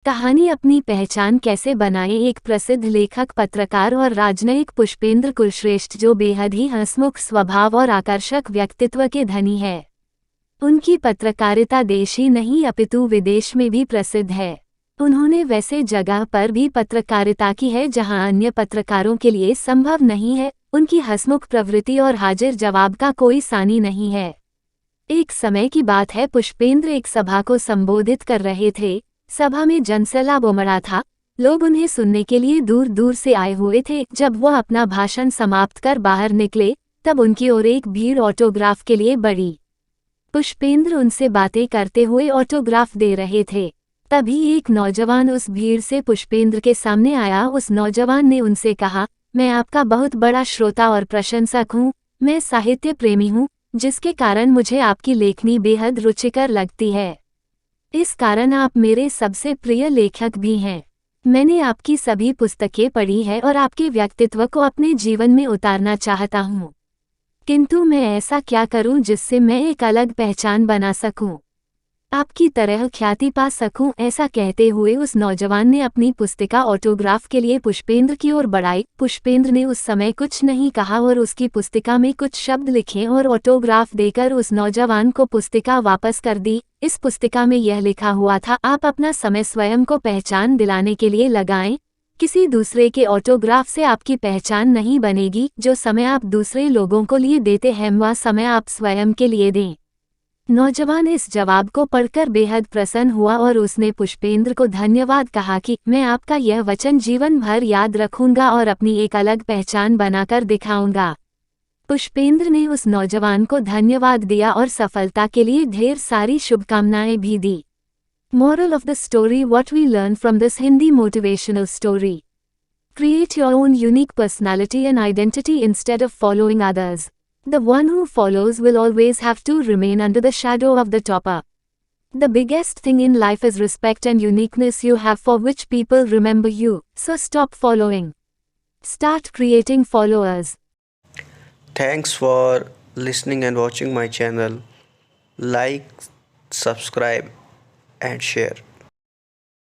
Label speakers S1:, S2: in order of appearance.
S1: कहानी अपनी पहचान कैसे बनाए। एक प्रसिद्ध लेखक, पत्रकार और राजनयिक पुष्पेंद्र कुलश्रेष्ठ, जो बेहद ही हंसमुख स्वभाव और आकर्षक व्यक्तित्व के धनी है। उनकी पत्रकारिता देश ही नहीं अपितु विदेश में भी प्रसिद्ध है। उन्होंने वैसे जगह पर भी पत्रकारिता की है जहां अन्य पत्रकारों के लिए संभव नहीं है। उनकी हंसमुख प्रवृत्ति और हाजिर जवाब का कोई सानी नहीं है। एक समय की बात है, पुष्पेंद्र एक सभा को संबोधित कर रहे थे। सभा में जनसैलाब उमड़ा था। लोग उन्हें सुनने के लिए दूर दूर से आए हुए थे। जब वह अपना भाषण समाप्त कर बाहर निकले, तब उनकी ओर एक भीड़ ऑटोग्राफ के लिए बढ़ी। पुष्पेंद्र उनसे बातें करते हुए ऑटोग्राफ दे रहे थे। तभी एक नौजवान उस भीड़ से पुष्पेंद्र के सामने आया। उस नौजवान ने उनसे कहा, मैं आपका बहुत बड़ा श्रोता और प्रशंसक हूँ। मैं साहित्य प्रेमी हूँ, जिसके कारण मुझे आपकी लेखनी बेहद रुचिकर लगती है। इस कारण आप मेरे सबसे प्रिय लेखक भी हैं। मैंने आपकी सभी पुस्तकें पढ़ी है और आपके व्यक्तित्व को अपने जीवन में उतारना चाहता हूँ। किंतु मैं ऐसा क्या करूँ जिससे मैं एक अलग पहचान बना सकूँ, आपकी तरह ख्याति पा सकूं। ऐसा कहते हुए उस नौजवान ने अपनी पुस्तिका ऑटोग्राफ के लिए पुष्पेंद्र की ओर बढ़ाई। पुष्पेंद्र ने उस समय कुछ नहीं कहा और उसकी पुस्तिका में कुछ शब्द लिखे और ऑटोग्राफ देकर उस नौजवान को पुस्तिका वापस कर दी। इस पुस्तिका में यह लिखा हुआ था, आप अपना समय स्वयं को पहचान दिलाने के लिए लगाएं। किसी दूसरे के ऑटोग्राफ से आपकी पहचान नहीं बनेगी। जो समय आप दूसरे लोगों को लिए देते हैं, वह समय आप स्वयं के लिए दें। नौजवान इस जवाब को पढ़कर बेहद प्रसन्न हुआ और उसने पुष्पेंद्र को धन्यवाद कहा कि मैं आपका यह वचन जीवन भर याद रखूंगा और अपनी एक अलग पहचान बनाकर दिखाऊंगा। पुष्पेंद्र ने उस नौजवान को धन्यवाद दिया और सफलता के लिए ढेर सारी शुभकामनाएं भी दी। Moral of the story: what we learn from this Hindi motivational story. Create your own unique personality and identity instead of following others. The one who follows will always have to remain under the shadow of the topper. The biggest thing in life is respect and uniqueness you have, for which people remember you. So stop following. Start creating followers.
S2: Thanks for listening and watching my channel. Like, subscribe and share.